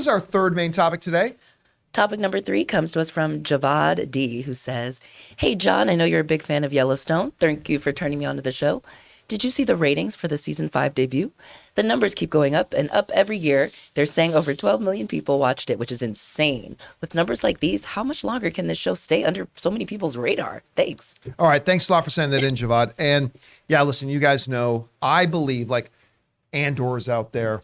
is our third main topic today? Topic number 3 comes to us from Javad D, who says, "Hey, John, I know you're a big fan of Yellowstone. Thank you for turning me on to the show. Did you see the ratings for the season 5 debut? The numbers keep going up and up every year. They're saying over 12 million people watched it, which is insane. With numbers like these, how much longer can this show stay under so many people's radar? Thanks." All right. Thanks a lot for sending that in, Javad. And yeah, listen, you guys know, I believe like Andor's out there,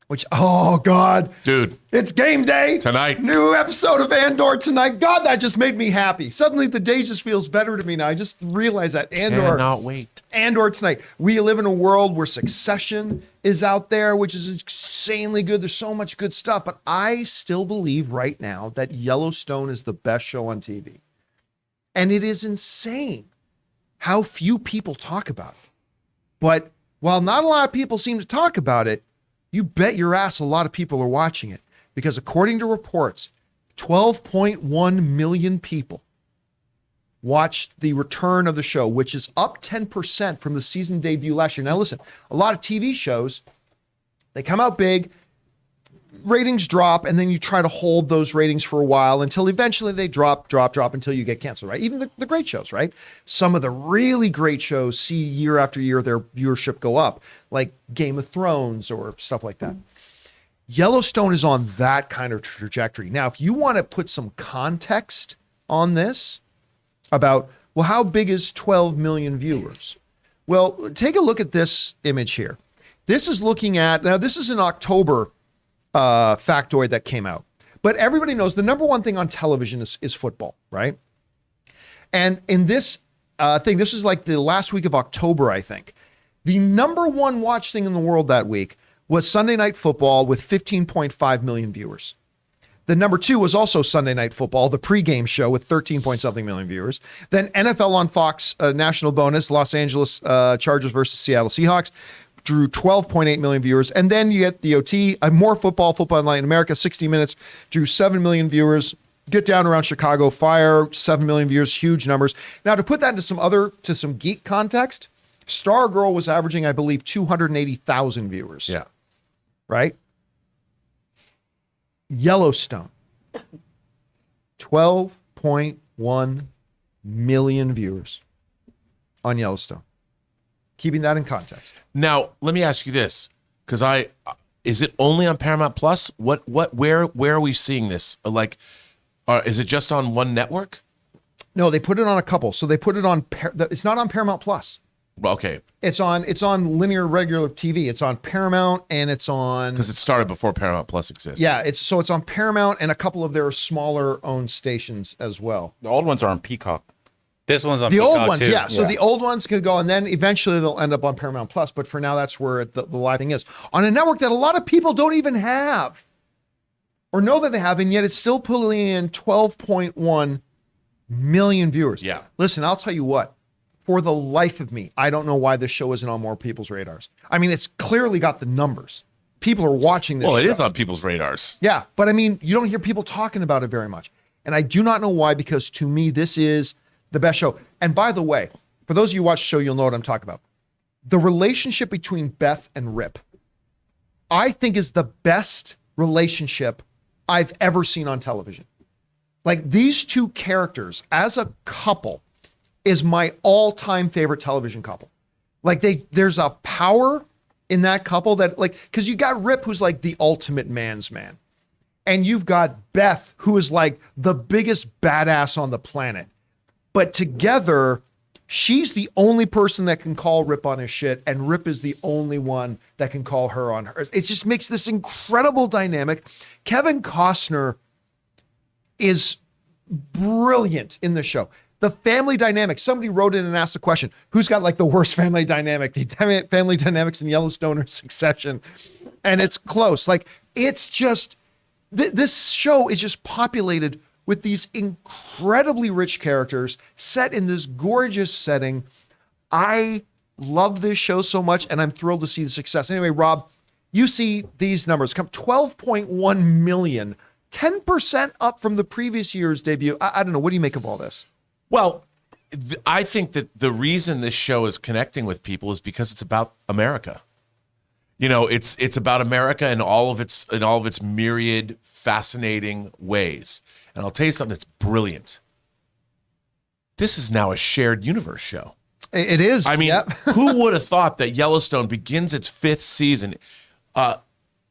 which, oh God. Dude. It's game day. Tonight. New episode of Andor tonight. God, that just made me happy. Suddenly the day just feels better to me now. I just realized that Andor. Cannot wait. Andor tonight. We live in a world where Succession is out there, which is insanely good. There's so much good stuff, but I still believe right now that Yellowstone is the best show on TV. And it is insane how few people talk about it. But while not a lot of people seem to talk about it, you bet your ass a lot of people are watching it, because according to reports, 12.1 million people watched the return of the show, which is up 10% from the season debut last year. Now listen, a lot of TV shows, they come out big, ratings drop, and then you try to hold those ratings for a while until eventually they drop until you get canceled, right? Even the great shows, right? Some of the really great shows see year after year their viewership go up, like Game of Thrones or stuff like that. Yellowstone is on that kind of trajectory. Now, if you want to put some context on this about, well, how big is 12 million viewers? Well, take a look at this image here. This is looking at, now this is an October factoid that came out, but everybody knows the number one thing on television is football, right? And in this thing, this is like the last week of October, I think. The number one watch thing in the world that week was Sunday Night Football with 15.5 million viewers. The number 2 was also Sunday Night Football, the pregame show with 13 point something million viewers. Then NFL on Fox, national bonus, Los Angeles Chargers versus Seattle Seahawks, drew 12.8 million viewers. And then you get the OT, more football Online in America, 60 Minutes, drew 7 million viewers. Get down around Chicago Fire, 7 million viewers, huge numbers. Now, to put that into some geek context, Stargirl was averaging, I believe, 280,000 viewers. Yeah. Right? Yellowstone, 12.1 million viewers on Yellowstone. Keeping that in context. Now, let me ask you this, because is it only on Paramount Plus? Where are we seeing this? Like, is it just on one network? No, they put it on a couple. So they put it on, it's not on Paramount Plus. Well, okay. It's on linear regular TV. It's on Paramount, and it's on, because it started before Paramount Plus existed. Yeah, it's on Paramount and a couple of their smaller owned stations as well. The old ones are on Peacock. This one's on the Peacock old ones, too. yeah. So the old ones could go, and then eventually they'll end up on Paramount Plus. But for now, that's where the live thing is, on a network that a lot of people don't even have or know that they have, and yet it's still pulling in 12.1 million viewers. Yeah. Listen, I'll tell you what. For the life of me, I don't know why this show isn't on more people's radars. I mean, it's clearly got the numbers. People are watching this show. Well, it is on people's radars. Yeah, but I mean, you don't hear people talking about it very much. And I do not know why, because to me, this is the best show. And by the way, for those of you who watch the show, you'll know what I'm talking about. The relationship between Beth and Rip, I think, is the best relationship I've ever seen on television. Like, these two characters as a couple is my all-time favorite television couple. Like, there's a power in that couple that, like, because you got Rip, who's like the ultimate man's man. And you've got Beth, who is like the biggest badass on the planet. But together, she's the only person that can call Rip on his shit, and Rip is the only one that can call her on hers. It just makes this incredible dynamic. Kevin Costner is brilliant in the show. The family dynamic, somebody wrote in and asked the question, who's got like the worst family dynamic? The family dynamics in Yellowstone or Succession? And it's close. Like, it's just, this show is just populated with these incredibly rich characters set in this gorgeous setting. I love this show so much, and I'm thrilled to see the success. Anyway, Rob, you see these numbers come 12.1 million, 10% up from the previous year's debut. I don't know. What do you make of all this? Well, I think that the reason this show is connecting with people is because it's about America. You know, it's about America in all of its myriad fascinating ways. And I'll tell you something that's brilliant. This is now a shared universe show. It is. I mean, yep. who would have thought that Yellowstone begins its 5th season?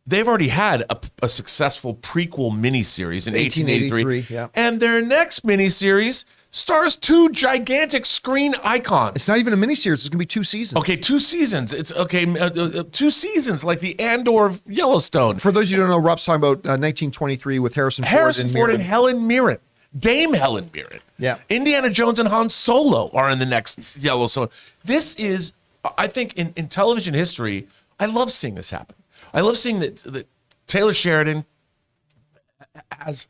They've already had a successful prequel miniseries in 1883. Yeah. And their next miniseries stars 2 gigantic screen icons. It's not even a miniseries. It's going to be 2 seasons. Okay, 2 seasons. It's okay, 2 seasons, like the Andor of Yellowstone. For those of you who don't know, Rob's talking about 1923 with Harrison Ford And Mirren. Helen Mirren. Dame Helen Mirren. Yeah. Indiana Jones and Han Solo are in the next Yellowstone. This is, I think, in television history, I love seeing this happen. I love seeing that Taylor Sheridan has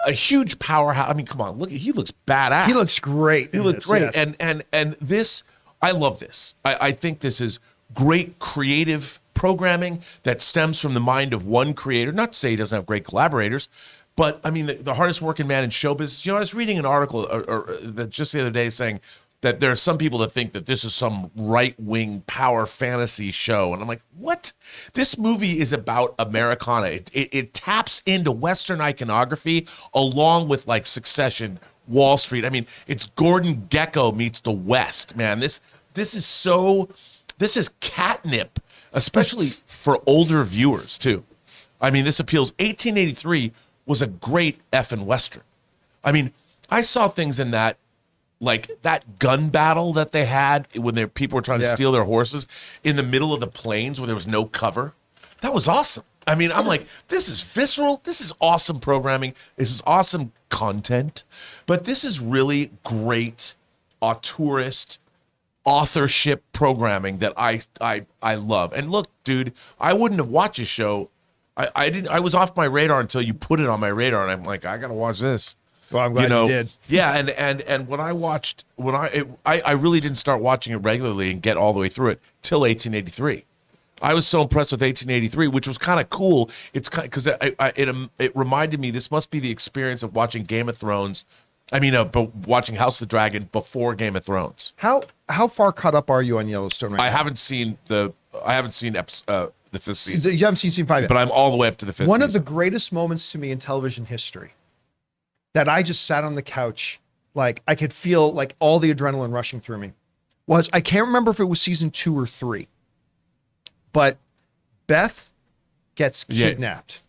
a huge powerhouse. I mean, come on, look, he looks badass. He looks great. He looks great. Yes. And this, I love this. I think this is great creative programming that stems from the mind of one creator. Not to say he doesn't have great collaborators, but I mean, the hardest working man in show business. You know, I was reading an article that just the other day saying that there are some people that think that this is some right-wing power fantasy show. And I'm like, what? This movie is about Americana. It taps into Western iconography along with like Succession, Wall Street. I mean, it's Gordon Gekko meets the West, man. This is catnip, especially for older viewers too. I mean, this appeals. 1883 was a great effing Western. I mean, I saw things in that, like that gun battle that they had when people were trying to steal their horses in the middle of the plains where there was no cover. That was awesome. I mean, I'm like, this is visceral. This is awesome programming. This is awesome content. But this is really great auteurist authorship programming that I love. And look, dude, I wouldn't have watched this show. I was off my radar until you put it on my radar, and I'm like, I gotta watch this. Well, I'm glad you did. Yeah, and when I really didn't start watching it regularly and get all the way through it till 1883. I was so impressed with 1883, which was kind of cool. It's kind because it reminded me this must be the experience of watching Game of Thrones. I mean, but watching House of the Dragon before Game of Thrones. How far caught up are you on Yellowstone right now? I haven't seen the 5th season. You haven't seen season 5 yet. But I'm all the way up to the 5th season. One of the greatest moments to me in television history that I just sat on the couch, like I could feel like all the adrenaline rushing through me, was I can't remember if it was season 2 or 3, but Beth gets kidnapped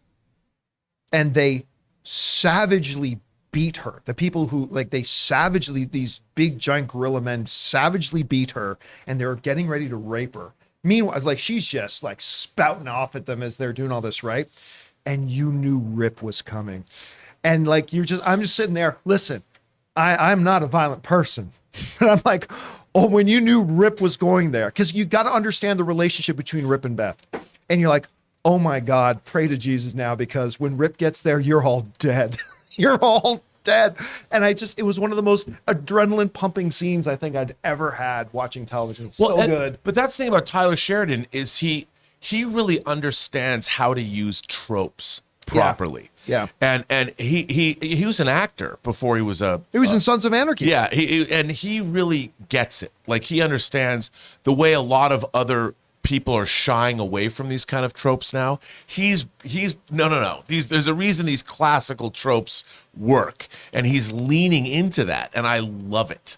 and they savagely beat her. The people who these big giant gorilla men savagely beat her, and they're getting ready to rape her. Meanwhile, like she's just like spouting off at them as they're doing all this, right? And you knew Rip was coming. And like I'm just sitting there, listen, I'm not a violent person. But I'm like, oh, when you knew Rip was going there, because you got to understand the relationship between Rip and Beth. And you're like, oh my God, pray to Jesus now, because when Rip gets there, you're all dead. You're all dead. And it was one of the most adrenaline pumping scenes I think I'd ever had watching television. So good. But that's the thing about Tyler Sheridan is he really understands how to use tropes properly. Yeah. And he was an actor before he was He was in Sons of Anarchy. Yeah, he really gets it. Like he understands the way a lot of other people are shying away from these kind of tropes now. He's no. There's a reason these classical tropes work, and he's leaning into that, and I love it.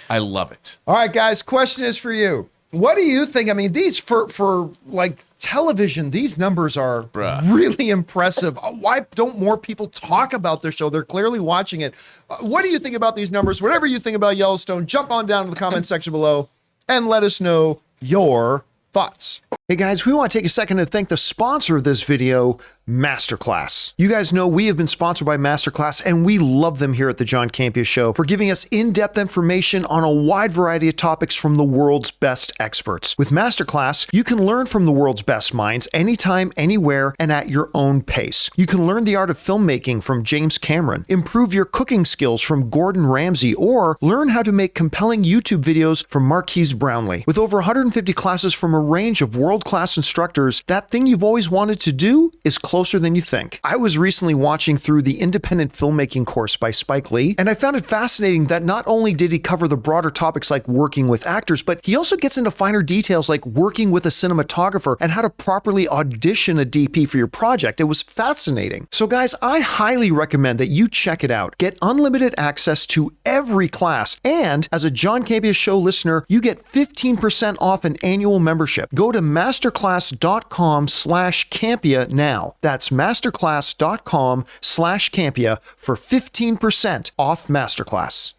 I love it. All right, guys, question is for you. What do you think? I mean, these for like television, these numbers are really impressive. Why don't more people talk about this show? They're clearly watching it. What do you think about these numbers? Whatever you think about Yellowstone, jump on down to the comment section below and let us know your thoughts. Hey guys, we want to take a second to thank the sponsor of this video, MasterClass. You guys know we have been sponsored by MasterClass, and we love them here at the John Campea Show for giving us in-depth information on a wide variety of topics from the world's best experts. With MasterClass, you can learn from the world's best minds anytime, anywhere, and at your own pace. You can learn the art of filmmaking from James Cameron, improve your cooking skills from Gordon Ramsay, or learn how to make compelling YouTube videos from Marquise Brownlee. With over 150 classes from a range of world world-class instructors, that thing you've always wanted to do is closer than you think. I was recently watching through the independent filmmaking course by Spike Lee, and I found it fascinating that not only did he cover the broader topics like working with actors, but he also gets into finer details like working with a cinematographer and how to properly audition a DP for your project. It was fascinating. So guys, I highly recommend that you check it out. Get unlimited access to every class, and as a John Campea Show listener, you get 15% off an annual membership. Go to masterclass.com/Campea now. That's masterclass.com/Campea for 15% off Masterclass.